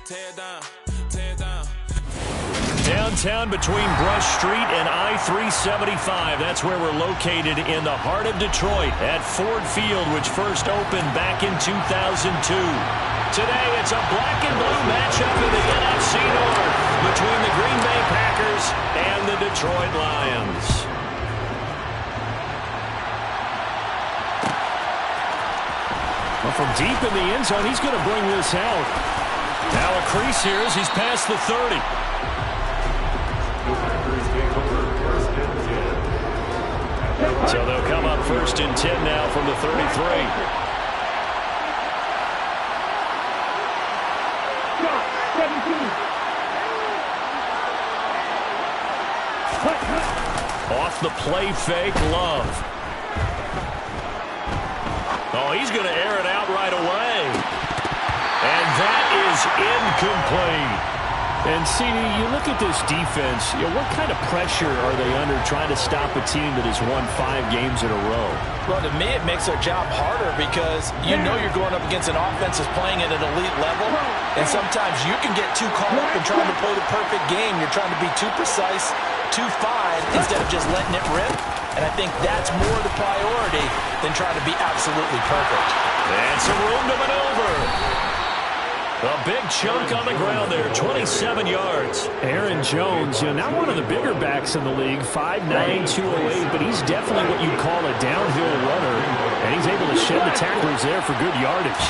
Tear down, tear down. Downtown between Brush Street and I-375. That's where we're located in the heart of Detroit at Ford Field, which first opened back in 2002. Today, it's a black and blue matchup in the NFC North between the Green Bay Packers and the Detroit Lions. Well, from deep in the end zone, he's going to bring this out. Now a crease here as he's past the 30. So they'll come up 1st and 10 now from the 33. Off the play fake, Love. Oh, he's going to air it out right away. And that is incomplete. And, CD, you look at this defense, what kind of pressure are they under trying to stop a team that has won 5 games in a row? Well, to me, it makes their job harder because you know you're going up against an offense that's playing at an elite level, and sometimes you can get too caught up in trying to play the perfect game. You're trying to be too precise, too fine, instead of just letting it rip. And I think that's more the priority than trying to be absolutely perfect. And some room to maneuver. A big chunk on the ground there, 27 yards. Aaron Jones, not one of the bigger backs in the league, 5'9", 208, but he's definitely what you'd call a downhill runner, and he's able to shed the tacklers there for good yardage.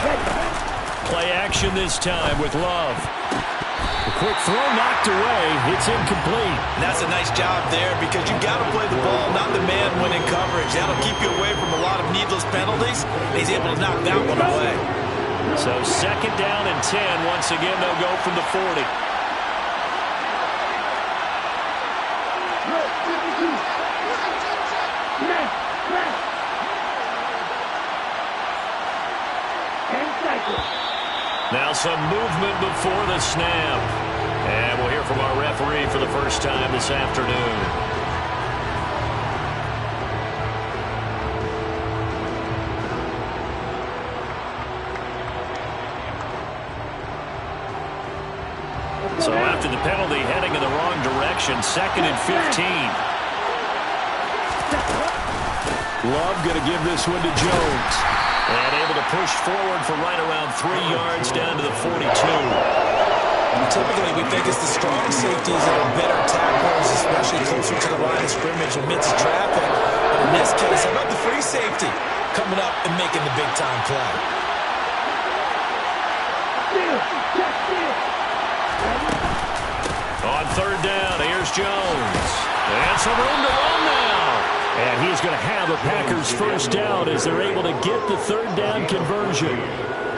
Play action this time with Love. A quick throw knocked away. It's incomplete. And that's a nice job there because you got to play the ball, not the man when in coverage. That'll keep you away from a lot of needless penalties. He's able to knock that one away. So 2nd down and 10. Once again, they'll go from the 40. Now some movement before the snap. And we'll hear from our referee for the first time this afternoon. So after the penalty, heading in the wrong direction, 2nd and 15. Love going to give this one to Jones. And able to push forward for right around 3 yards down to the 42. Typically, we think it's the strong safeties that are better tacklers, especially closer to the line of scrimmage amidst traffic. But in this case, how about the free safety coming up and making the big-time play? On 3rd down, here's Jones. And some room to run now. And he's going to have a Packers first down as they're able to get the 3rd down conversion.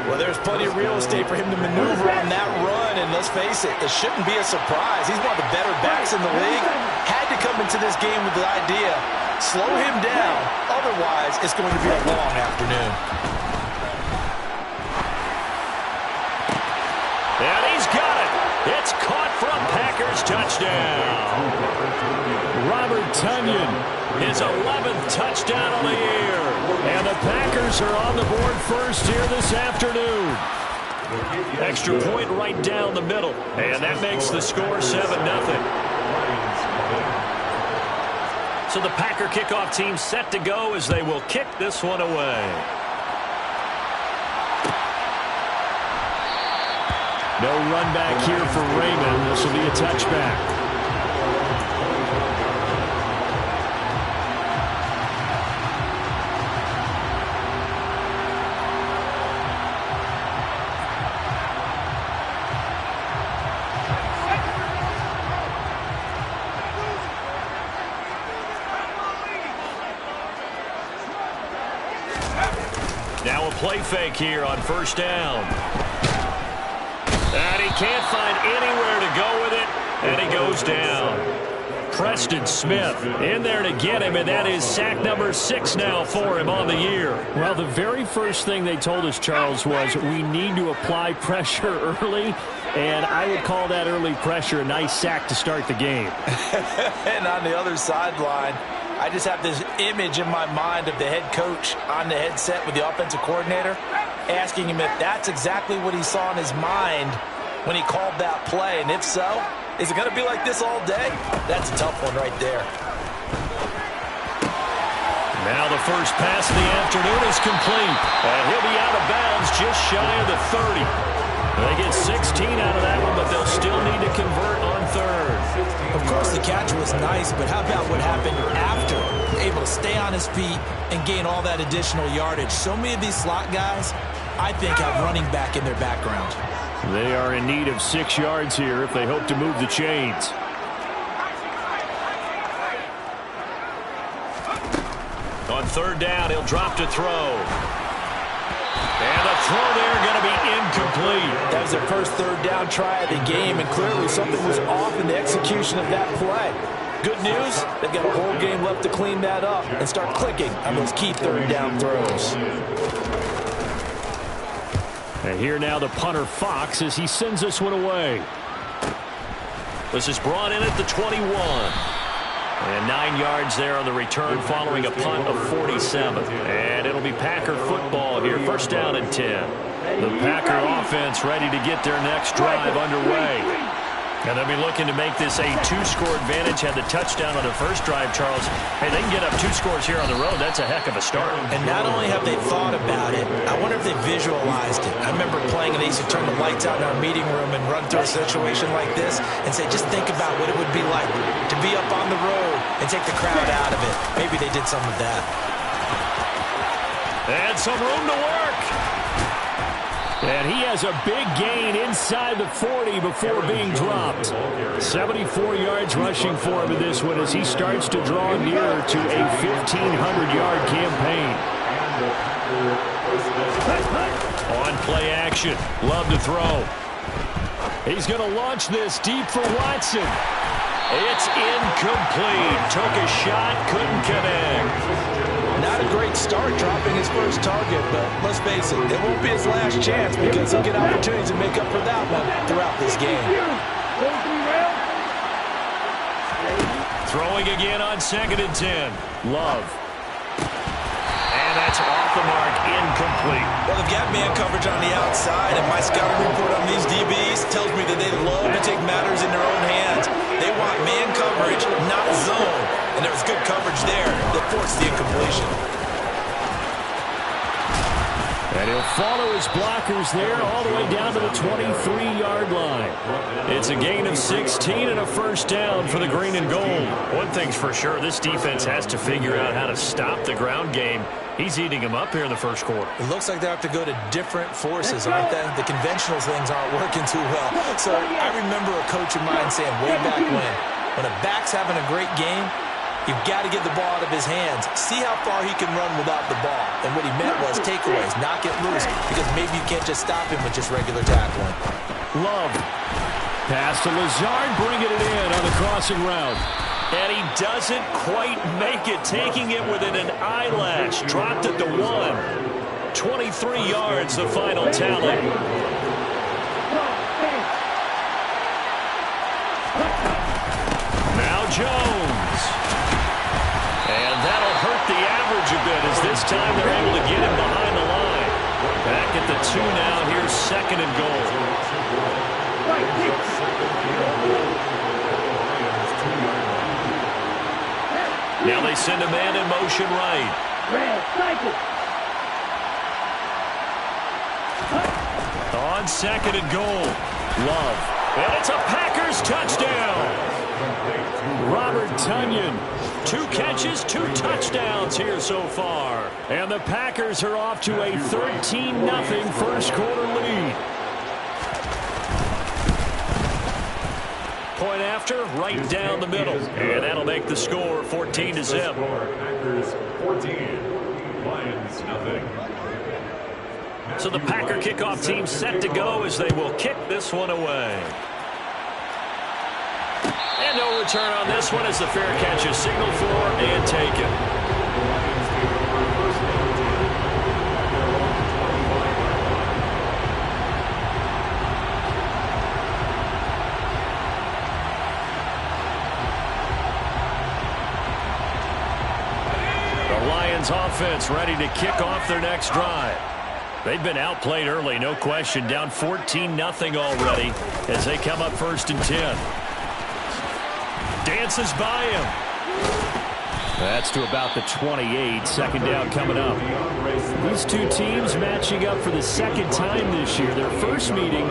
Well, there's plenty of real estate for him to maneuver on that run, and let's face it, it shouldn't be a surprise. He's one of the better backs in the league. Had to come into this game with the idea, slow him down, otherwise it's going to be a long afternoon. And he's got it. It's caught for a Packers touchdown. Robert Tonyan, his 11th touchdown of the year. And the Packers are on the board first here this afternoon. Extra point right down the middle. And that makes the score 7-0. So the Packer kickoff team set to go as they will kick this one away. No run back here for Raymond. This will be a touchback. Now a play fake here on 1st down. And he can't find anywhere to go with it, and he goes down. Preston Smith in there to get him, and that is sack number 6 now for him on the year. Well, the very first thing they told us, Charles, was we need to apply pressure early, and I would call that early pressure a nice sack to start the game. And on the other sideline, I just have this image in my mind of the head coach on the headset with the offensive coordinator asking him if that's exactly what he saw in his mind when he called that play? And if so, is it going to be like this all day? That's a tough one right there. Now the first pass of the afternoon is complete. And he'll be out of bounds just shy of the 30. They get 16 out of that one, but they'll still need to convert on third. Of course, the catch was nice, but how about what happened after? Able to stay on his feet and gain all that additional yardage. So many of these slot guys, I think, have running back in their background. They are in need of 6 yards here if they hope to move the chains. On third down, he'll drop to throw. And the throw there going to be incomplete. That was their first third down try of the game, and clearly something was off in the execution of that play. Good news, they've got a whole game left to clean that up and start clicking on those key third down throws. And here now the punter Fox as he sends this one away. This is brought in at the 21. And 9 yards there on the return following a punt of 47. And it'll be Packer football here. First down and 10. The Packer offense ready to get their next drive underway. And they'll be looking to make this a 2-score advantage. Had the touchdown on the first drive, Charles. Hey, they can get up 2 scores here on the road. That's a heck of a start. And not only have they thought about it, I wonder if they visualized it. I remember playing and they used to turn the lights out in our meeting room and run through a situation like this and say, just think about what it would be like to be up on the road and take the crowd out of it. Maybe they did some of that. And some room to work. And he has a big gain inside the 40 before being dropped. 74 yards rushing for him in this one as he starts to draw nearer to a 1,500-yard campaign. On play action. Love to throw. He's going to launch this deep for Watson. It's incomplete. Took a shot, couldn't connect. Not a great start dropping his first target, but let's face it, it won't be his last chance because he'll get opportunities to make up for that one throughout this game. Throwing again on 2nd and 10. Love. And that's off the mark, incomplete. Well, they've got man coverage on the outside, and my scouting report on these DBs tells me that they love to take matters in their own hands. They want man coverage, not zone. And there was good coverage there that forced the incompletion. And he'll follow his blockers there all the way down to the 23-yard line. It's a gain of 16 and a first down for the green and gold. One thing's for sure, this defense has to figure out how to stop the ground game. He's eating them up here in the first quarter. It looks like they have to go to different forces, aren't they? The conventional things aren't working too well. So I remember a coach of mine saying way back when a back's having a great game, you've got to get the ball out of his hands. See how far he can run without the ball. And what he meant was takeaways, not get loose, because maybe you can't just stop him with just regular tackling. Love. Pass to Lazard, bringing it in on the crossing route. And he doesn't quite make it, taking it within an eyelash. Dropped at the 1. 23 yards, the final tally. Now Jones. And that'll hurt the average a bit as this time they're able to get him behind the line. Back at the 2 now. Here's 2nd and goal. Now they send a man in motion right. On 2nd and goal. Love. And it's a Packers touchdown. Robert Tonyan. 2 catches, 2 touchdowns here so far. And the Packers are off to a 13-0 first quarter lead. Point after, right down the middle. And that'll make the score 14-0. Packers 14, Lions nothing. So the Packer kickoff team set to go as they will kick this one away. And no return on this one as the fair catch is signaled for and taken. Offense ready to kick off their next drive. They've been outplayed early, no question. Down 14-0 already as they come up 1st and 10. Dances by him. That's to about the 28. 2nd down coming up. These two teams matching up for the 2nd time this year. Their first meeting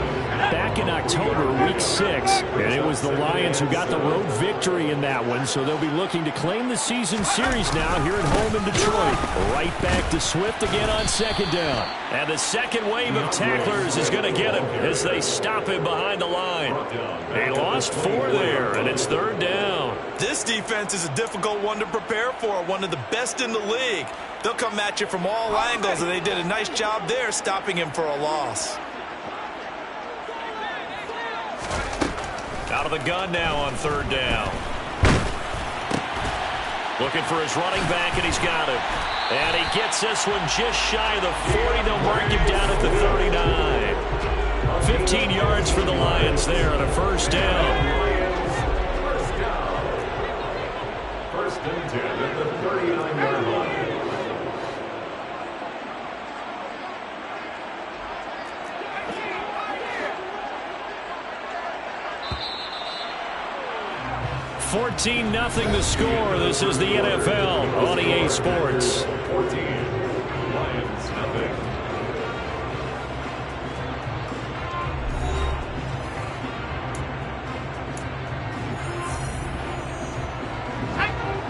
back in October, week 6. And it was the Lions who got the road victory in that one. So they'll be looking to claim the season series now here at home in Detroit. Right back to Swift again on 2nd down. And the second wave of tacklers is going to get him as they stop him behind the line. They lost 4 there, and it's 3rd down. This defense is a difficult one to prepare for, one of the best in the league. They'll come at you from all angles, and they did a nice job there stopping him for a loss. Out of the gun now on 3rd down. Looking for his running back, and he's got him. And he gets this one just shy of the 40. They'll mark him down at the 39. 15 yards for the Lions there on a 1st down. First and 10 at the 39-yard line. $14-0 the score. This is the NFL on EA Sports. 14. Lions nothing.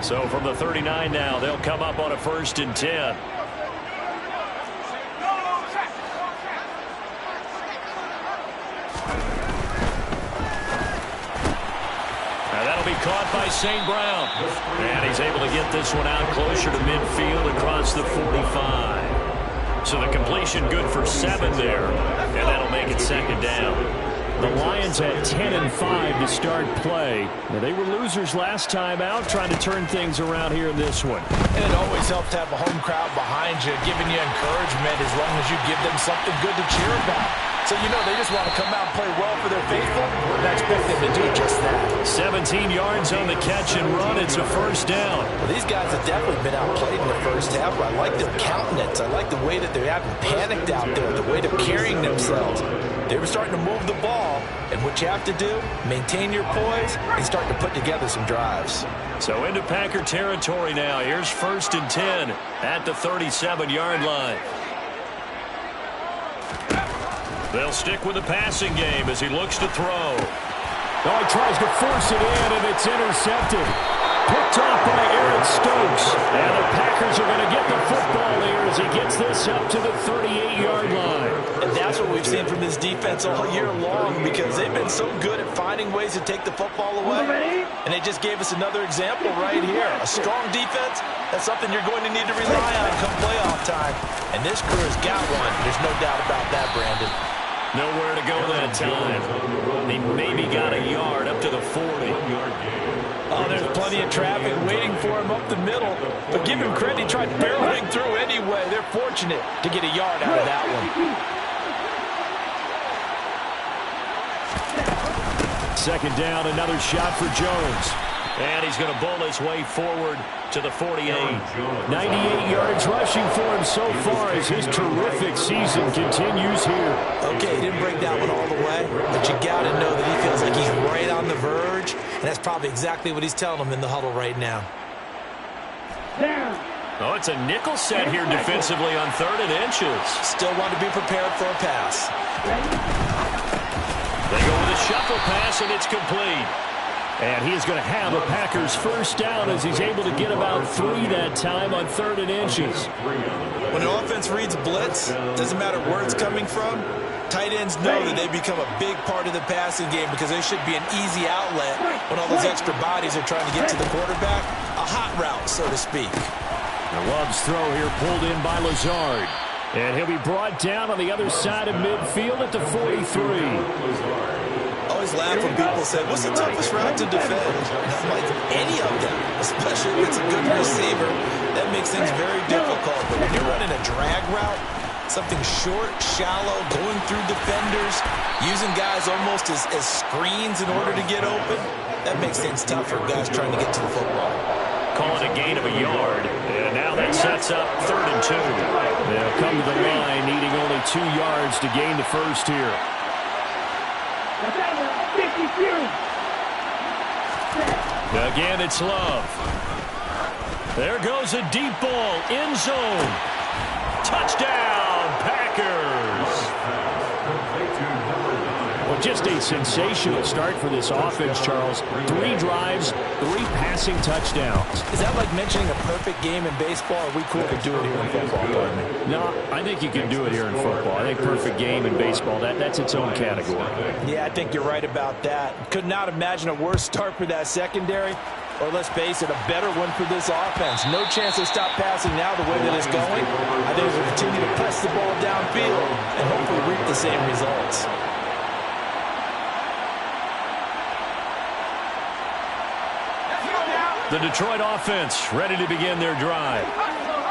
So from the 39 now, they'll come up on a 1st and 10. Be caught by St. Brown. And he's able to get this one out closer to midfield across the 45. So the completion good for 7 there. And that'll make it 2nd down. The Lions had 10-5 to start play. Now, they were losers last time out, trying to turn things around here in this one. And it always helps to have a home crowd behind you, giving you encouragement as long as you give them something good to cheer about. So, you know, they just want to come out and play well for their faithful, and I expect them to do just that. 17 yards on the catch and run. It's a 1st down. Well, these guys have definitely been outplayed in the first half, but I like their countenance. I like the way that they haven't panicked out there, the way they're carrying themselves. They were starting to move the ball, and what you have to do, maintain your poise and start to put together some drives. So into Packer territory now. Here's 1st and 10 at the 37-yard line. They'll stick with the passing game as he looks to throw. Oh, he tries to force it in, and it's intercepted. Picked off by Aaron Stokes. And the Packers are going to get the football here as he gets this up to the 38-yard line. And that's what we've seen from this defense all year long, because they've been so good at finding ways to take the football away. And they just gave us another example right here. A strong defense, that's something you're going to need to rely on come playoff time. And this crew has got one. There's no doubt about that, Brandon. Nowhere to go that time. He maybe got a yard up to the 40. Oh, there's plenty of traffic waiting for him up the middle. But give him credit, he tried barreling through anyway. They're fortunate to get a yard out of that one. 2nd down, another shot for Jones. And he's going to bowl his way forward to the 48. 98 yards rushing for him so far as his terrific season continues here. Okay, he didn't break that one all the way, but you got to know that he feels like he's right on the verge, and that's probably exactly what he's telling them in the huddle right now. Oh, it's a nickel set here defensively on 3rd and inches. Still want to be prepared for a pass. They go with a shuffle pass, and it's complete. And he is going to have a Packers 1st down as he's able to get about 3 that time on 3rd and inches. When an offense reads blitz, doesn't matter where it's coming from, tight ends know that they become a big part of the passing game because they should be an easy outlet when all those extra bodies are trying to get to the quarterback. A hot route, so to speak. The Love's throw here pulled in by Lazard. And he'll be brought down on the other side of midfield at the 43. Always laugh when people say, what's the toughest route to defend? And I'm like, any of them, especially if it's a good receiver. That makes things very difficult. But when you're running a drag route, something short, shallow, going through defenders, using guys almost as screens in order to get open, that makes things tough for guys trying to get to the football. Calling a gain of a yard. And now that sets sets up 3rd and 2. They'll come to the line, needing only 2 yards to gain the first here. Again, it's Love. There goes a deep ball, end zone. Touchdown, Packers. Well, just a sensational start for this offense, Charles. 3 drives, 3 passing touchdowns. Is that like mentioning a perfect game in baseball? Are we cool to do it here in football? No, I think you can do it here in football. I think perfect game in baseball, that's its own category. Yeah, I think you're right about that. Could not imagine a worse start for that secondary. Or let's face it, a better one for this offense. No chance to stop passing now the way that it's going. I think we'll continue to press the ball downfield and hopefully reap the same results. The Detroit offense ready to begin their drive.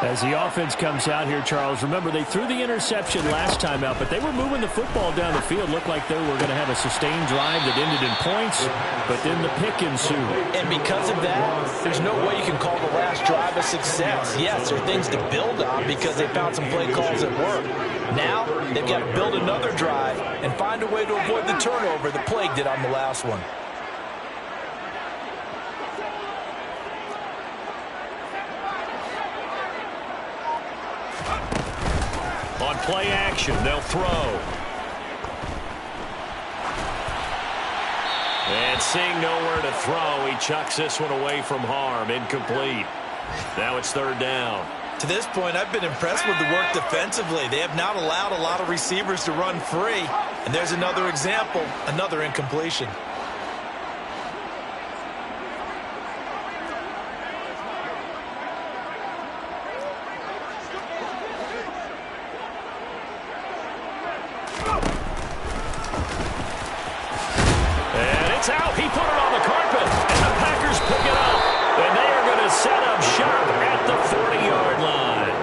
As the offense comes out here, Charles, remember they threw the interception last time out, but they were moving the football down the field. Looked like they were going to have a sustained drive that ended in points, but then the pick ensued. And because of that, there's no way you can call the last drive a success. Yes, there are things to build on because they found some play calls that work. Now, they've got to build another drive and find a way to avoid the turnover the plague did on the last one. On play action, they'll throw. And seeing nowhere to throw, he chucks this one away from harm. Incomplete. Now it's 3rd down. To this point, I've been impressed with the work defensively. They have not allowed a lot of receivers to run free. And there's another example, another incompletion. Out. He put it on the carpet, and the Packers pick it up. And they are going to set up shop at the 40-yard line.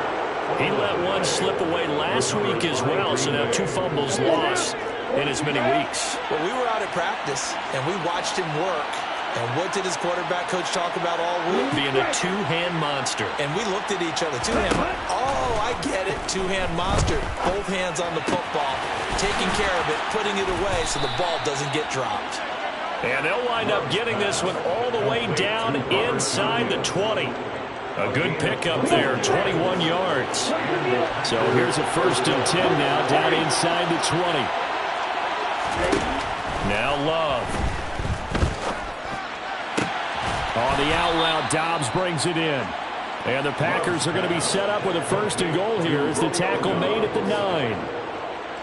He let one slip away last week as well, so now 2 fumbles lost in as many weeks. Well, we were out at practice, and we watched him work. And what did his quarterback coach talk about all week? Being a 2-hand monster. And we looked at each other. 2-hand. Oh, I get it. 2-hand monster. Both hands on the football, taking care of it, putting it away so the ball doesn't get dropped. And they'll wind up getting this one all the way down inside the 20. A good pickup there, 21 yards. So here's a 1st and 10 now, down inside the 20. Now Love. On the out route, Dobbs brings it in. And the Packers are going to be set up with a 1st and goal here as the tackle made at the 9.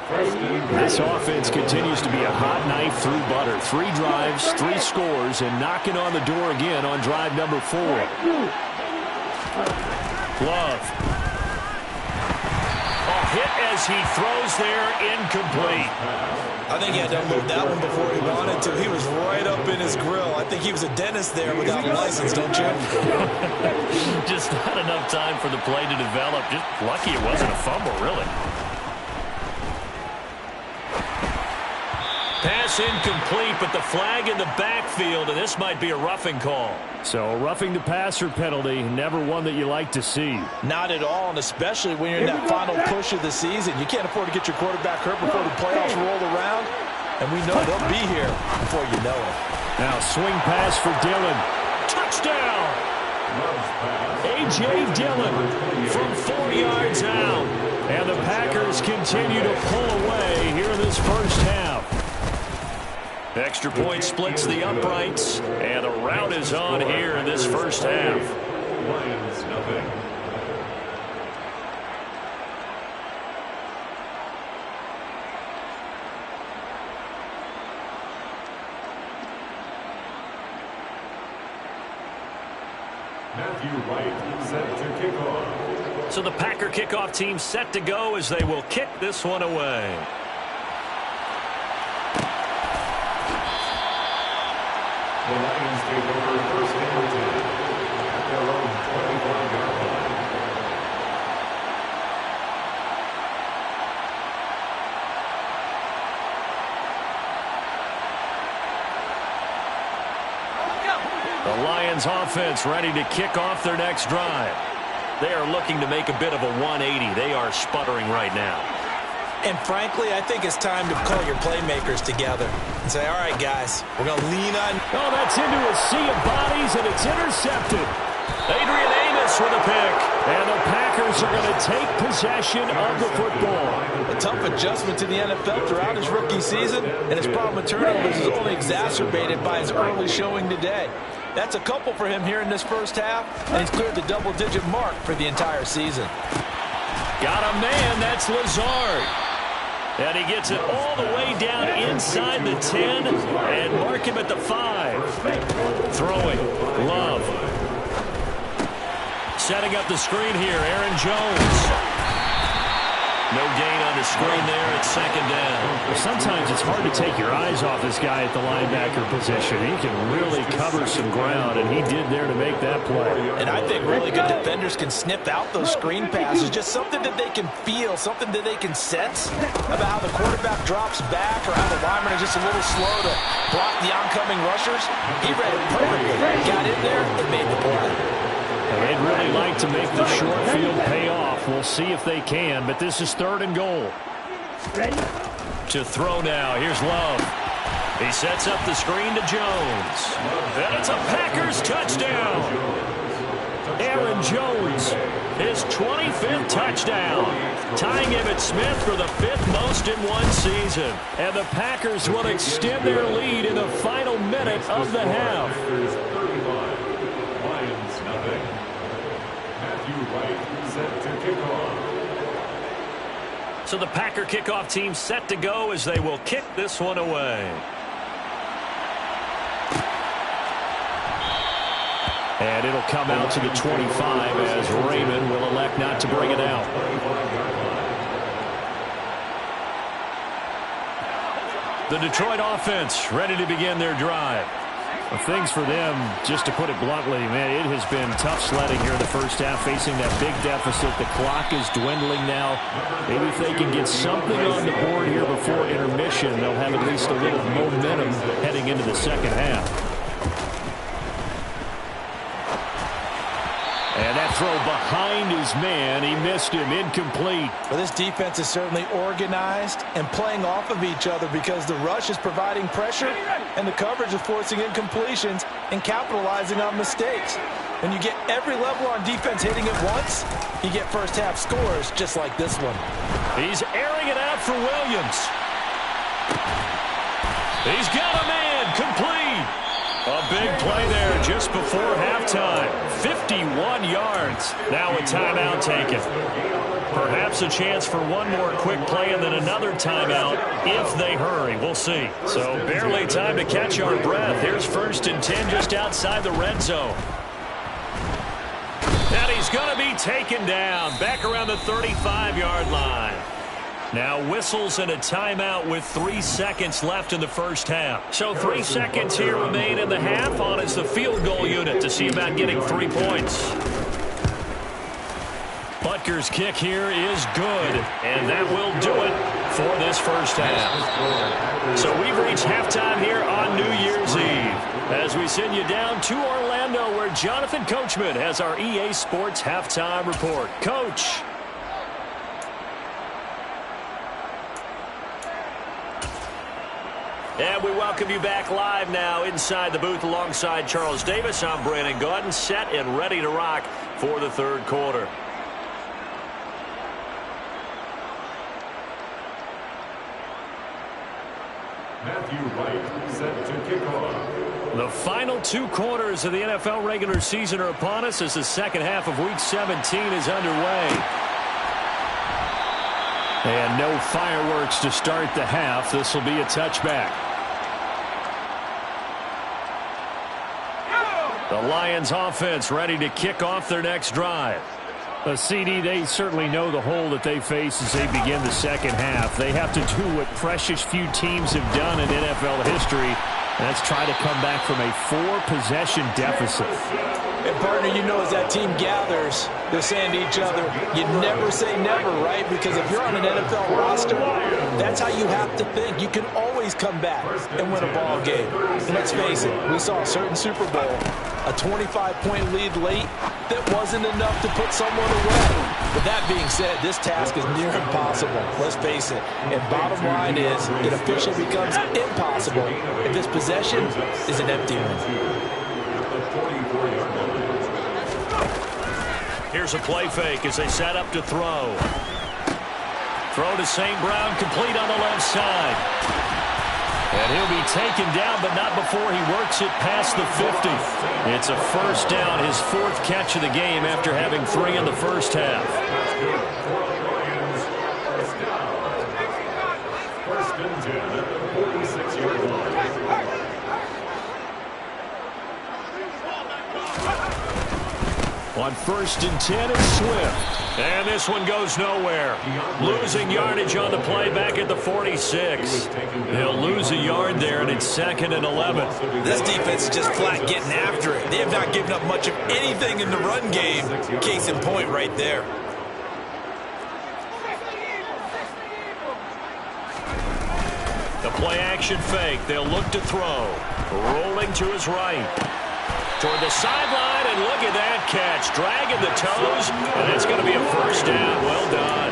This offense continues to be a hot knife through butter. 3 drives, 3 scores, and knocking on the door again on drive number 4. Love. A hit as he throws there, incomplete. I think he had to unload that one before he wanted to. He was right up in his grill. I think he was a dentist there without a license, don't you? Just not enough time for the play to develop. Just lucky it wasn't a fumble, really. Pass incomplete, but the flag in the backfield, and this might be a roughing call. So a roughing the passer penalty, never one that you like to see. Not at all, and especially when you're in that final push of the season. You can't afford to get your quarterback hurt before the playoffs roll around, and we know they'll be here before you know it. Now swing pass for Dillon. Touchdown! A.J. Dillon from 4 yards out. And the Packers continue to pull away here in this first half. Extra point splits the uprights, and the rout is on here in this first half. Lions, nothing. Matthew Wright set to kick off. So the Packer kickoff team set to go as they will kick this one away. The Lions take over 1st and 10 at their own 25-yard line. The Lions offense ready to kick off their next drive. They are looking to make a bit of a 180. They are sputtering right now. And frankly, I think it's time to call your playmakers together and say, all right, guys, we're going to lean on. Oh, that's into a sea of bodies, and it's intercepted. Adrian Amos with a pick. And the Packers are going to take possession of the football. A tough adjustment to the NFL throughout his rookie season, and his problem with turnovers is only exacerbated by his early showing today. That's a couple for him here in this first half, and he's cleared the double-digit mark for the entire season. Got a man, that's Lazard. And he gets it all the way down inside the 10 and mark him at the 5. Throwing, Love. Setting up the screen here, Aaron Jones. No gain on the screen there at second down. Sometimes it's hard to take your eyes off this guy at the linebacker position. He can really cover some ground, and he did there to make that play. And I think really good defenders can sniff out those screen passes, just something that they can feel, something that they can sense about how the quarterback drops back or how the linemen are just a little slow to block the oncoming rushers. He read it perfectly, got in there, and made the play. They'd really like to make the short field pay off. We'll see if they can, but this is 3rd and goal. To throw now. Here's Love. He sets up the screen to Jones. And it's a Packers touchdown. Aaron Jones, his 25th touchdown. Tying Emmitt Smith for the 5th most in one season. And the Packers will extend their lead in the final minute of the half. So the Packer kickoff team set to go as they will kick this one away. And it'll come out to the 25 as Raymond will elect not to bring it out. The Detroit offense ready to begin their drive. Well, things for them, just to put it bluntly, man, it has been tough sledding here in the first half, facing that big deficit. The clock is dwindling now. Maybe if they can get something on the board here before intermission, they'll have at least a little momentum heading into the second half. And that throw behind his man, he missed him, incomplete. Well, this defense is certainly organized and playing off of each other because the rush is providing pressure and the coverage is forcing incompletions and capitalizing on mistakes. When you get every level on defense hitting at once, you get first half scores just like this one. He's airing it out for Williams. He's got a man, complete. A big play there just before halftime. 51 yards. Now a timeout taken. Perhaps a chance for one more quick play and then another timeout if they hurry. We'll see. So barely time to catch our breath. Here's 1st and 10 just outside the red zone. And he's going to be taken down back around the 35-yard line. Now whistles and a timeout with 3 seconds left in the first half. So 3 seconds here remain in the half on as the field goal unit to see about getting 3 points. Butker's kick here is good, and that will do it for this first half. So we've reached halftime here on New Year's Eve as we send you down to Orlando where Jonathan Coachman has our EA Sports halftime report. Coach. And we welcome you back live now inside the booth alongside Charles Davis. I'm Brandon Gaudin, set and ready to rock for the 3rd quarter. Matthew Wright set to kick off. The final 2 quarters of the NFL regular season are upon us as the second half of Week 17 is underway. And no fireworks to start the half. This will be a touchback. The Lions offense ready to kick off their next drive. CD, they certainly know the hole that they face as they begin the second half. They have to do what precious few teams have done in NFL history, and that's try to come back from a 4-possession deficit. And partner, you know as that team gathers, they're saying to each other, you never say never, right? Because if you're on an NFL roster, that's how you have to think. You can always come back and win a ball game. And let's face it, we saw a certain Super Bowl A 25-point lead late that wasn't enough to put someone away. But that being said, this task is near impossible. Let's face it. And bottom line is, it officially becomes impossible if this possession is an empty one. Here's a play fake as they set up to throw. Throw to St. Brown, complete on the left side. And he'll be taken down, but not before he works it past the 50. It's a first down, his fourth catch of the game after having 3 in the first half. First and 10 at the 46-yard line. On first and 10, it's Swift. And this one goes nowhere. Losing yardage on the play back at the 46. They'll lose a yard there, and it's 2nd and 11. This defense is just flat getting after it. They have not given up much of anything in the run game. Case in point right there. The play action fake. They'll look to throw. Rolling to his right. Toward the sideline, and look at that catch. Dragging the toes, and it's going to be a first down. Well done.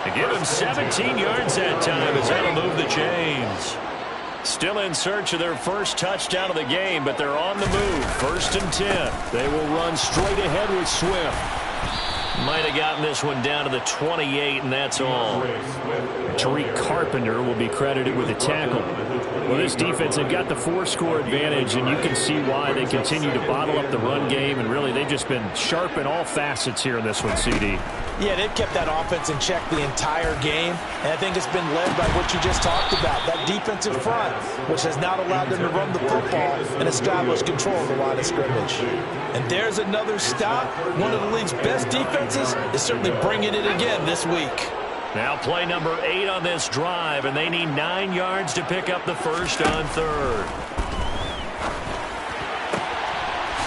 They give him 17 yards that time as that'll move the chains. Still in search of their first touchdown of the game, but they're on the move. First and 10. They will run straight ahead with Swift. Might have gotten this one down to the 28, and that's all. Tariq Carpenter will be credited with a tackle. Well, this defense, they've got the 4-score advantage, and you can see why they continue to bottle up the run game, and really they've just been sharp in all facets here in this one, CD. Yeah, they've kept that offense in check the entire game, and I think it's been led by what you just talked about, that defensive front, which has not allowed them to run the football and establish control of the line of scrimmage. And there's another stop. One of the league's best defenses is certainly bringing it again this week. Now play number 8 on this drive, and they need 9 yards to pick up the first on 3rd.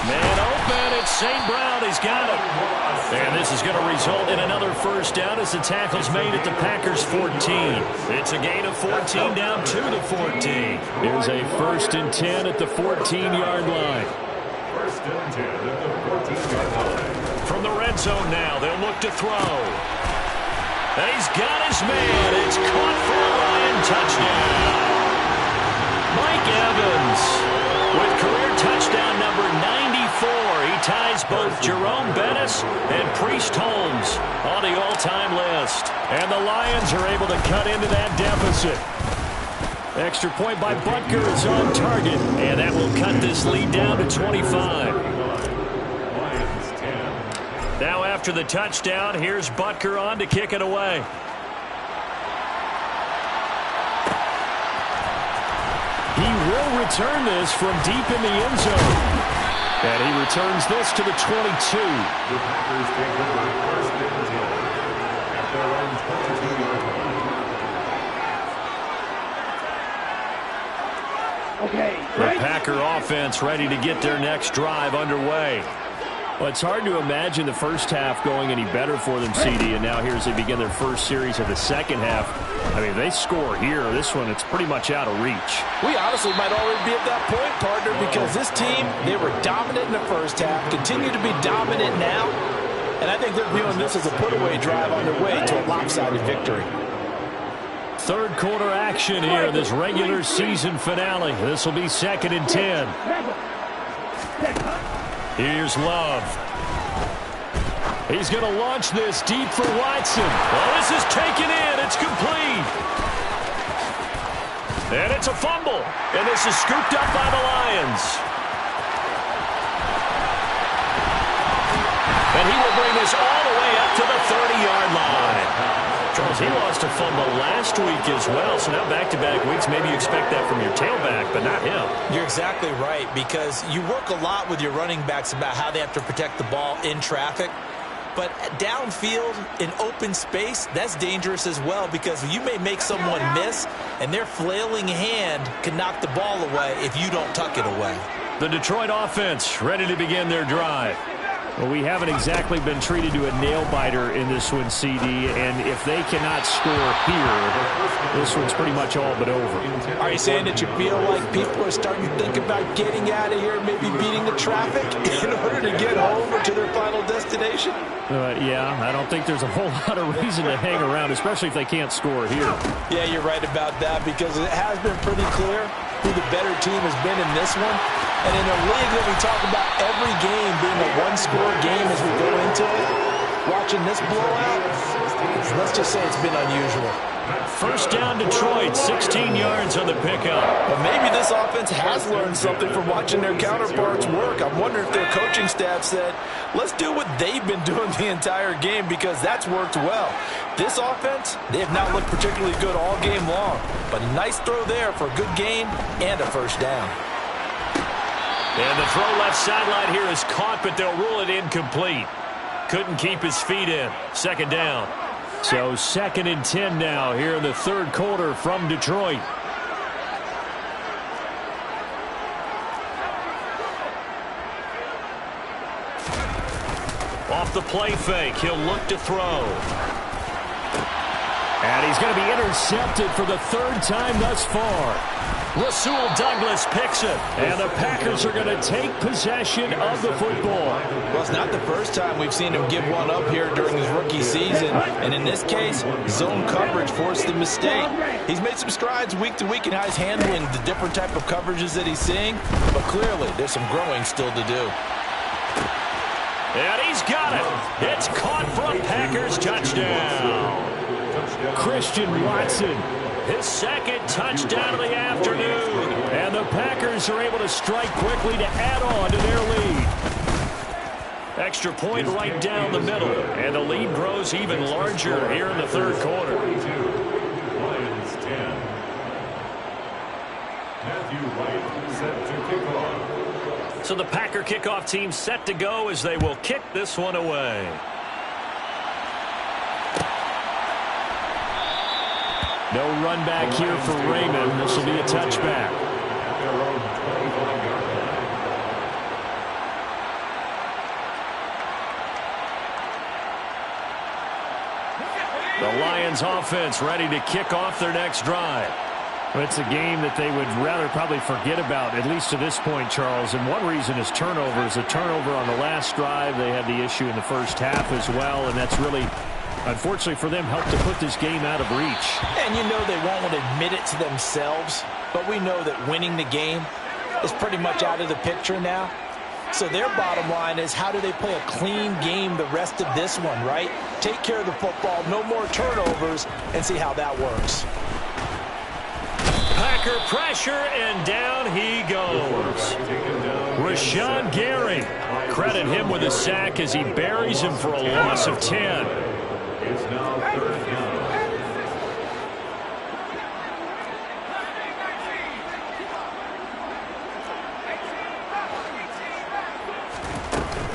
Man open, it's St. Brown. He's got it. And this is going to result in another first down as the tackle's made at the Packers' 14. It's a gain of 14 down to the 14. Here's a first and 10 at the 14-yard line. First and 10 at the 14-yard line. From the red zone now, they'll look to throw. And he's got his man. It's caught for a Lion touchdown. Mike Evans with career touchdown number 94. He ties both Jerome Bettis and Priest Holmes on the all-time list. And the Lions are able to cut into that deficit. Extra point by Butker is on target, and that will cut this lead down to 25. Now after the touchdown, here's Butker on to kick it away. He will return this from deep in the end zone. And he returns this to the 22. The Packers take over first and 10 at their own 22-yard line. Okay, the Packer offense ready to get their next drive underway. Well, it's hard to imagine the first half going any better for them, CD, and now here as they begin their first series of the second half. I mean, they score here. This one, it's pretty much out of reach. We honestly might already be at that point, partner, because this team, they were dominant in the first half, continue to be dominant now, and I think they're viewing this as a put-away drive on their way to a lopsided victory. Third quarter action here in this regular season finale. This will be 2nd and 10. Here's Love. He's going to launch this deep for Watson. Oh, this is taken in. It's complete. And it's a fumble. And this is scooped up by the Lions. And he will bring this all the way up to the 30-yard line. Charles, he lost a fumble last week as well, so now back-to-back weeks, maybe you expect that from your tailback, but not him. You're exactly right, because you work a lot with your running backs about how they have to protect the ball in traffic, but downfield in open space, that's dangerous as well, because you may make someone miss, and their flailing hand can knock the ball away if you don't tuck it away. The Detroit offense ready to begin their drive. Well, we haven't exactly been treated to a nail-biter in this one, CD, and if they cannot score here, this one's pretty much all but over. Are you saying that you feel like people are starting to think about getting out of here, maybe beating the traffic in order to get home or to their final destination? Yeah, I don't think there's a whole lot of reason to hang around, especially if they can't score here. Yeah, you're right about that, because it has been pretty clear who the better team has been in this one. And in a league that we talk about every game being a one-score game as we go into it, watching this blowout, let's just say it's been unusual. First down, Detroit, 16 yards on the pickup. But maybe this offense has learned something from watching their counterparts work. I'm wondering if their coaching staff said, let's do what they've been doing the entire game, because that's worked well. This offense, they have not looked particularly good all game long, but a nice throw there for a good gain and a first down. And the throw left sideline here is caught, but they'll rule it incomplete. Couldn't keep his feet in. Second down. So 2nd and 10 now here in the third quarter from Detroit. Off the play fake, he'll look to throw. And he's going to be intercepted for the 3rd time thus far. Rasul Douglas picks it, and the Packers are going to take possession of the football. Well, it's not the first time we've seen him give one up here during his rookie season, and in this case, zone coverage forced the mistake. He's made some strides week to week in how he's handling the different type of coverages that he's seeing, but clearly there's some growing still to do. And he's got it. It's caught for a Packers touchdown. Christian Watson, his 2nd touchdown of the afternoon. And the Packers are able to strike quickly to add on to their lead. Extra point right down the middle. And the lead grows even larger here in the third quarter. Lions 10. Matthew White set to kick off. So the Packer kickoff team set to go as they will kick this one away. No run back here for Raymond. This will be a touchback. The Lions offense ready to kick off their next drive. It's a game that they would rather probably forget about, at least to this point, Charles. And one reason is turnovers. A turnover on the last drive. They had the issue in the first half as well, and that's really, unfortunately for them, helped to put this game out of reach. And you know they won't want to admit it to themselves, but we know that winning the game is pretty much out of the picture now. So their bottom line is, how do they play a clean game the rest of this one, right? Take care of the football, no more turnovers, and see how that works. Packer pressure, and down he goes. Rashawn Gary. Credit him with a sack as he buries him for a loss of 10. It's now 3rd down.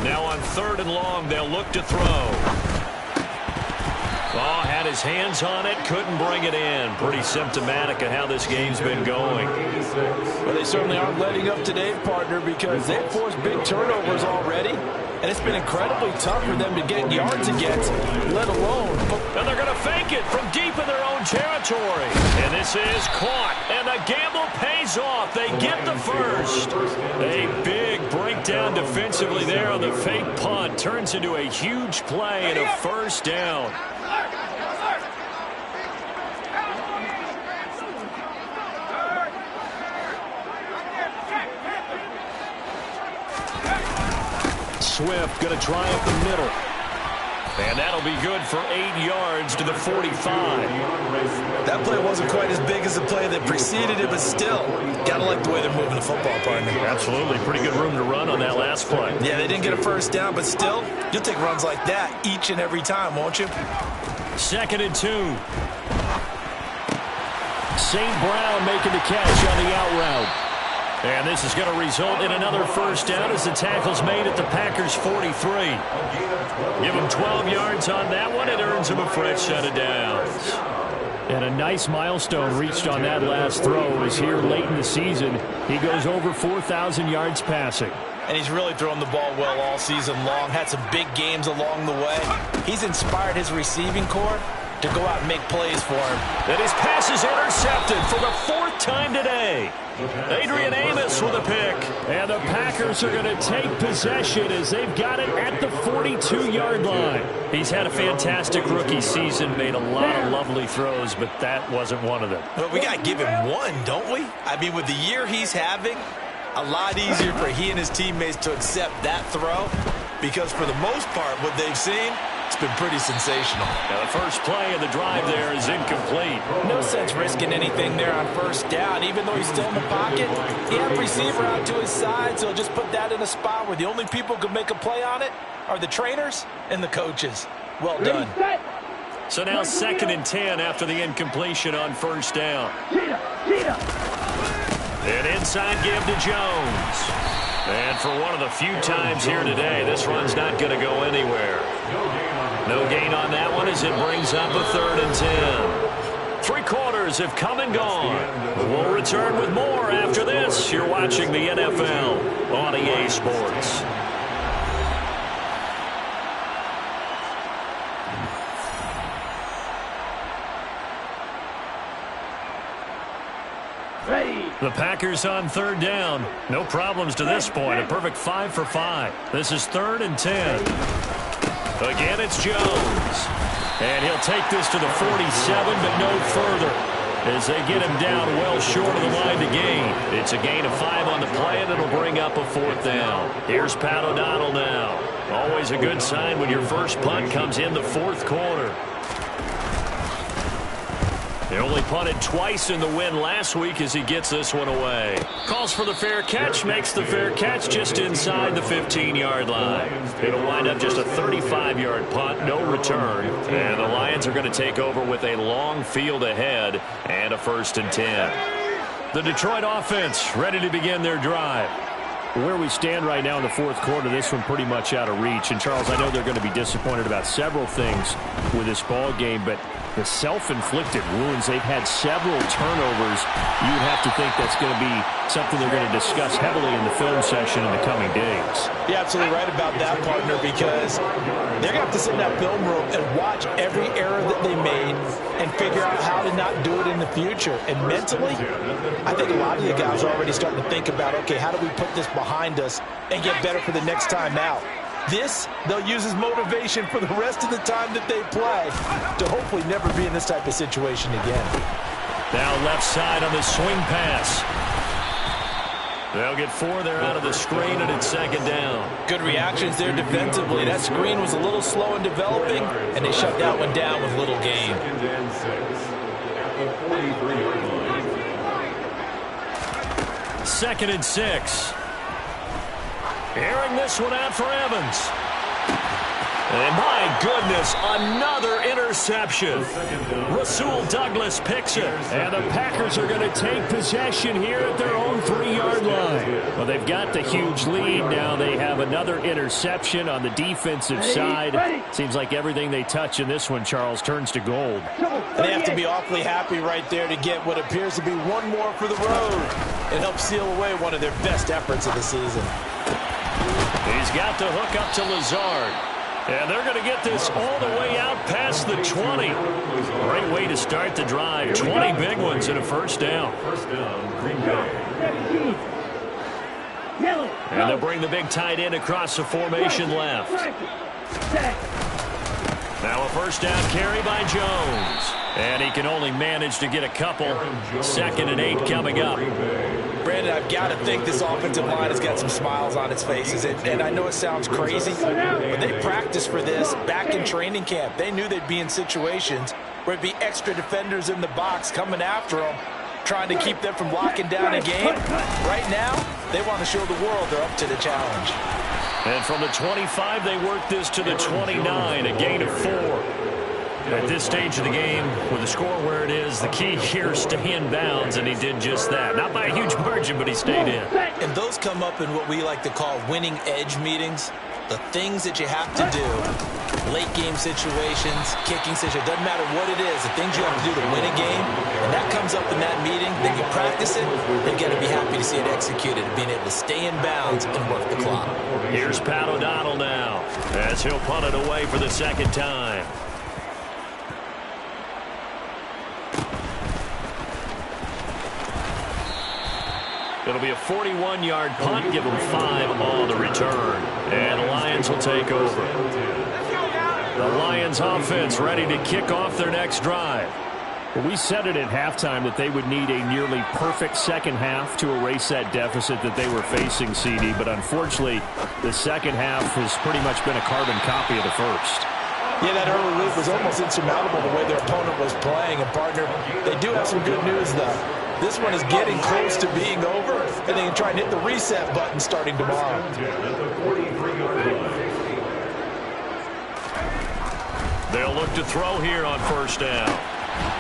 Now on 3rd and long, they'll look to throw. Oh, had his hands on it, couldn't bring it in. Pretty symptomatic of how this game's been going. Well, they certainly aren't letting up today, partner, because they've forced big turnovers already. And it's been incredibly tough for them to get yards against, let alone. And they're going to fake it from deep in their own territory. And this is caught. And the gamble pays off. They get the first. A big breakdown defensively there on the fake punt. Turns into a huge play and a first down. Swift going to try up the middle. And that'll be good for 8 yards to the 45. That play wasn't quite as big as the play that preceded it, but still, got to like the way they're moving the football, partner. Absolutely. Pretty good room to run on that last play. Yeah, they didn't get a first down, but still, you'll take runs like that each and every time, won't you? 2nd and 2. St. Brown making the catch on the out route. And this is going to result in another first down as the tackle's made at the Packers' 43. Give him 12 yards on that one. It earns him a fresh set of downs. And a nice milestone reached on that last throw as here late in the season, he goes over 4,000 yards passing. And he's really thrown the ball well all season long. Had some big games along the way. He's inspired his receiving corps to go out and make plays for him. And his pass is intercepted for the 4th time today. Adrian Amos with a pick. And the Packers are going to take possession as they've got it at the 42-yard line. He's had a fantastic rookie season, made a lot of lovely throws, but that wasn't one of them. But we got to give him one, don't we? I mean, with the year he's having, a lot easier for he and his teammates to accept that throw, because for the most part, what they've seen, it's been pretty sensational. Now the first play of the drive there is incomplete. No sense risking anything there on first down. Even though he's still in the pocket, he had a receiver out to his side, so just put that in a spot where the only people who can make a play on it are the trainers and the coaches. Well done. So now 2nd and 10 after the incompletion on first down. An inside give to Jones. And for one of the few times here today, this run's not going to go anywhere. No gain on that one as it brings up a 3rd and 10. 3 quarters have come and gone. We'll return with more after this. You're watching the NFL on EA Sports. The Packers on 3rd down. No problems to this point. A perfect 5 for 5. This is 3rd and 10. Again, it's Jones. And he'll take this to the 47, but no further, as they get him down well short of the line to gain. It's a gain of 5 on the play, and it'll bring up a 4th down. Here's Pat O'Donnell now. Always a good sign when your first punt comes in the 4th quarter. They only punted twice in the win last week as he gets this one away. Calls for the fair catch, makes the fair catch just inside the 15-yard line. It'll wind up just a 35-yard punt, no return. And the Lions are going to take over with a long field ahead and a 1st and 10. The Detroit offense ready to begin their drive. Where we stand right now in the 4th quarter, this one pretty much out of reach. And, Charles, I know they're going to be disappointed about several things with this ball game, but the self-inflicted wounds, they've had several turnovers. You would have to think that's going to be something they're going to discuss heavily in the film session in the coming days. You're absolutely right about that, partner, because they're going to have to sit in that film room and watch every error that they made and figure out how to not do it in the future. And mentally, I think a lot of the guys are already starting to think about, okay, how do we put this behind us and get better for the next time out? This, they'll use as motivation for the rest of the time that they play to hopefully never be in this type of situation again. Now left side on the swing pass. They'll get 4 there out of the screen, and it's 2nd down. Good reactions there defensively. That screen was a little slow in developing, and they shut that one down with little gain. 2nd and 6 at the 43-yard line. 2nd and 6. Airing this one out for Evans. And my goodness, another interception. Rasul Douglas picks it. And the Packers are going to take possession here at their own 3-yard line. Well, they've got the huge lead. Now they have another interception on the defensive side. Seems like everything they touch in this one, Charles, turns to gold. And they have to be awfully happy right there to get what appears to be one more for the road. It helps seal away one of their best efforts of the season. He's got the hook up to Lazard. And they're going to get this all the way out past the 20. Great way to start the drive. 20 big ones and a 1st down. 1st down, Green Bay. And they'll bring the big tight end across the formation left. Now a 1st down carry by Jones. And he can only manage to get a couple. 2nd and 8 coming up. Brandon, I've got to think this offensive line has got some smiles on its faces. And I know it sounds crazy, but they practiced for this back in training camp. They knew they'd be in situations where it'd be extra defenders in the box coming after them, trying to keep them from locking down a game. Right now, they want to show the world they're up to the challenge. And from the 25, they work this to the 29, a gain of 4. At this stage of the game, with the score where it is, the key here is stay in bounds, and he did just that. Not by a huge margin, but he stayed in. And those come up in what we like to call winning edge meetings. The things that you have to do late game situations, kicking situations, doesn't matter what it is, the things you have to do to win a game, and that comes up in that meeting, then you practice it, they've got to be happy to see it executed, being able to stay in bounds and work the clock. Here's Pat O'Donnell now, as he'll punt it away for the second time. It'll be a 41-yard punt, give them 5 on the return. And the Lions will take over. The Lions offense ready to kick off their next drive. Well, we said it at halftime that they would need a nearly perfect second half to erase that deficit that they were facing, CD. But unfortunately, the second half has pretty much been a carbon copy of the first. Yeah, that early lead was almost insurmountable the way their opponent was playing. And, partner, they do have some good news, though. This one is getting close to being over, and they can try and hit the reset button starting tomorrow. They'll look to throw here on first down.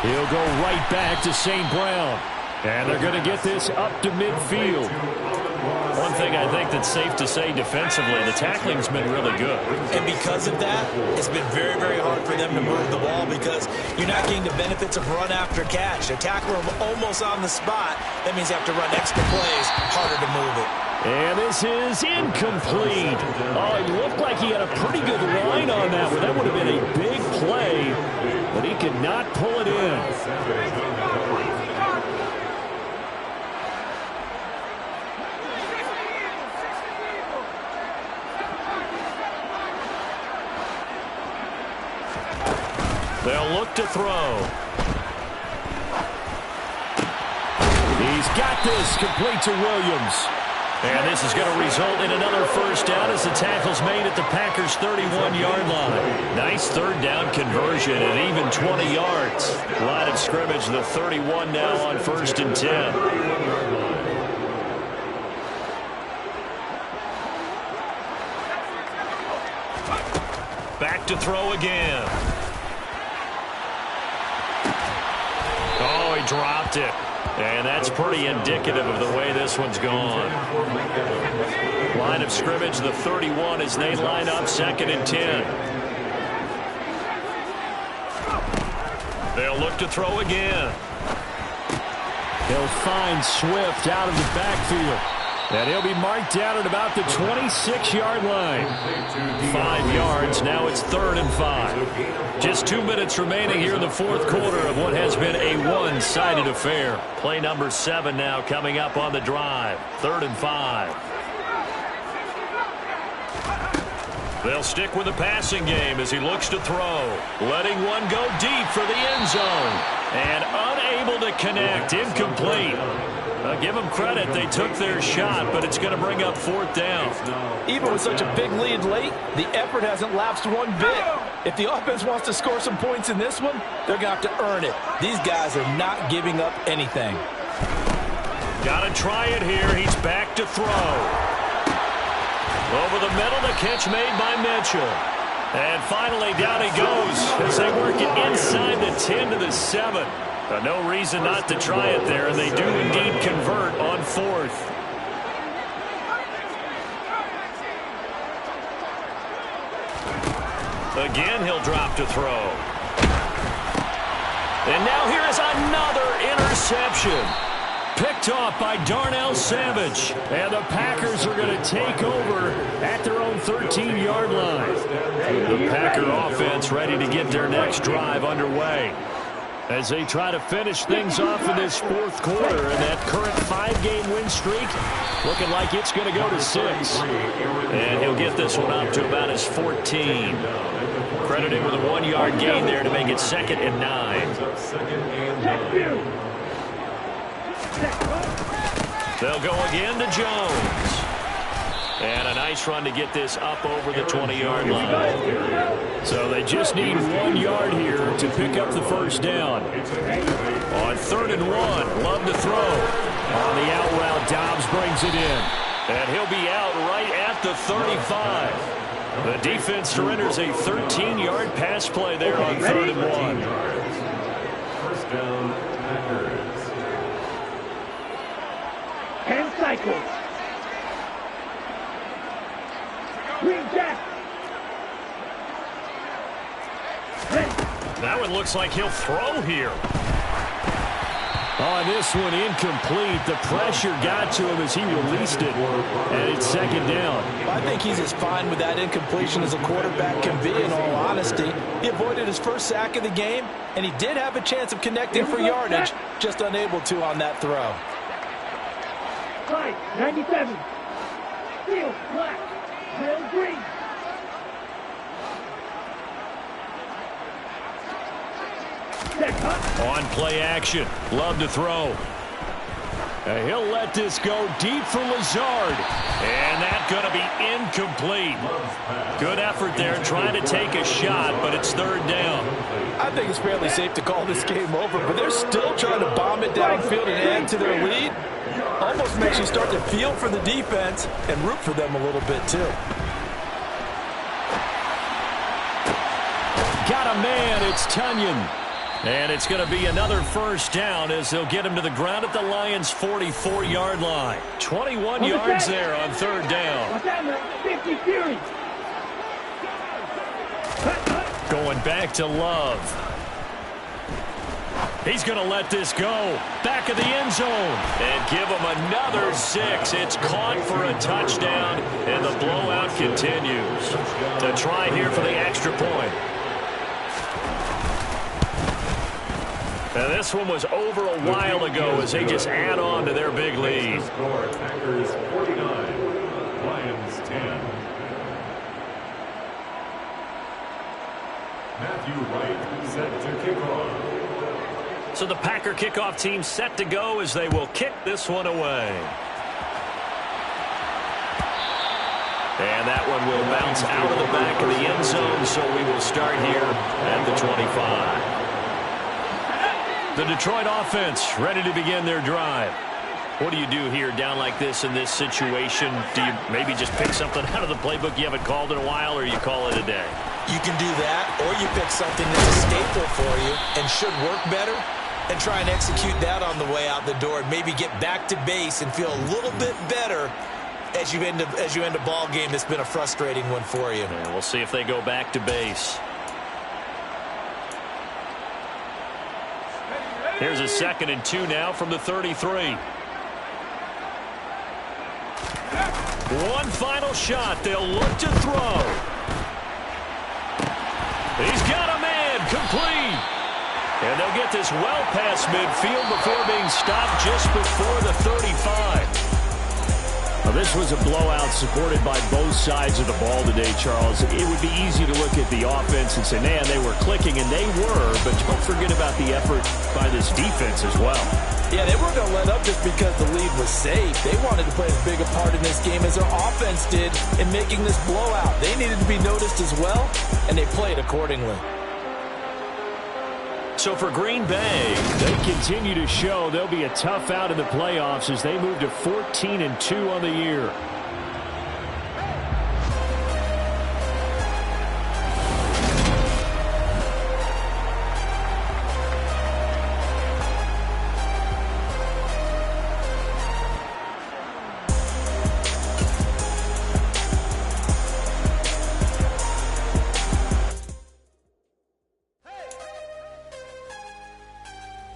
He'll go right back to St. Brown. And they're going to get this up to midfield. One thing I think that's safe to say defensively, the tackling's been really good. And because of that, it's been very, very hard for them to move the ball because you're not getting the benefits of run after catch. They tackle them almost on the spot. That means you have to run extra plays, harder to move it. And this is incomplete. Oh, it looked like he had a pretty good line on that one. That would have been a big play, but he could not pull it in. They'll look to throw. He's got this complete to Williams. And this is going to result in another first down as the tackle's made at the Packers' 31-yard line. Nice third down conversion at even 20 yards. Line of scrimmage, the 31 now on 1st and 10. Back to throw again. Oh, he dropped it. And that's pretty indicative of the way this one's gone. Line of scrimmage, the 31, as they line up 2nd and 10. They'll look to throw again. He'll find Swift out of the backfield. And he'll be marked down at about the 26-yard line. 5 yards. Now it's 3rd and 5. Just 2 minutes remaining here in the 4th quarter of what has been a one-sided affair. Play number 7 now coming up on the drive. 3rd and 5. They'll stick with the passing game as he looks to throw. Letting one go deep for the end zone. And unable to connect. Incomplete. Give them credit. They took their shot, but it's going to bring up 4th down. Even with such a big lead late, the effort hasn't lapsed one bit. If the offense wants to score some points in this one, they're going to have to earn it. These guys are not giving up anything. Got to try it here. He's back to throw. Over the middle, the catch made by Mitchell. And finally, down he goes as they work it inside the 10 to the 7. No reason not to try it there, and they do indeed convert on 4th. Again, he'll drop to throw. And now here is another interception. Picked off by Darnell Savage. And the Packers are going to take over at their own 13-yard line. The Packer offense ready to get their next drive underway as they try to finish things off in this 4th quarter. And that current 5-game win streak looking like it's going to go to 6. And he'll get this one up to about his 14. Credited with a 1-yard gain there to make it 2nd and 9. They'll go again to Jones. And a nice run to get this up over the 20-yard line. So they just need 1 yard here to pick up the first down. On 3rd and 1, Love to throw. On the out route, Dobbs brings it in. And he'll be out right at the 35. The defense surrenders a 13-yard pass play there on 3rd and 1. First down, Packers. 10 cycles. Green Jack. That one looks like he'll throw here. On this one, incomplete. The pressure got to him as he released it, and it's second down. I think he's as fine with that incompletion as a quarterback can be, in all honesty. He avoided his first sack of the game, and he did have a chance of connecting for yardage, just unable to on that throw. 97. Field black. Field green. On play action. Love to throw. He'll let this go deep for Lazard. And that's going to be incomplete. Good effort there trying to take a shot, but it's third down. I think it's fairly safe to call this game over, but they're still trying to bomb it downfield and add to their lead. Almost makes you start to feel for the defense and root for them a little bit too. Got a man, it's Tunyon. And it's going to be another first down as they'll get him to the ground at the Lions' 44-yard line. 21 yards there on third down. 50 Fury. Going back to Love. He's going to let this go. Back of the end zone. And give him another 6. It's caught for a touchdown, and the blowout continues. To try here for the extra point. Now this one was over a while ago as they just add on to their big lead. Score, Packers 49, Lions 10. Matthew Wright set to kick off. So the Packer kickoff team set to go as they will kick this one away. And that one will bounce out of the back of the end zone, so we will start here at the 25. The Detroit offense ready to begin their drive. What do you do here down like this in this situation? Do you maybe just pick something out of the playbook you haven't called in a while, or you call it a day? You can do that, or you pick something that's a staple for you and should work better and try and execute that on the way out the door and maybe get back to base and feel a little bit better as you end a ball game that's been a frustrating one for you. And we'll see if they go back to base. Here's a 2nd and 2 now from the 33. One final shot. They'll look to throw. He's got a man. Complete. And they'll get this well past midfield before being stopped just before the 35. Well, this was a blowout supported by both sides of the ball today, Charles. It would be easy to look at the offense and say, man, they were clicking, and they were, but don't forget about the effort by this defense as well. Yeah, they weren't going to let up just because the lead was safe. They wanted to play as big a part in this game as their offense did in making this blowout. They needed to be noticed as well, and they played accordingly. So for Green Bay, they continue to show they'll be a tough out in the playoffs as they move to 14-2 on the year.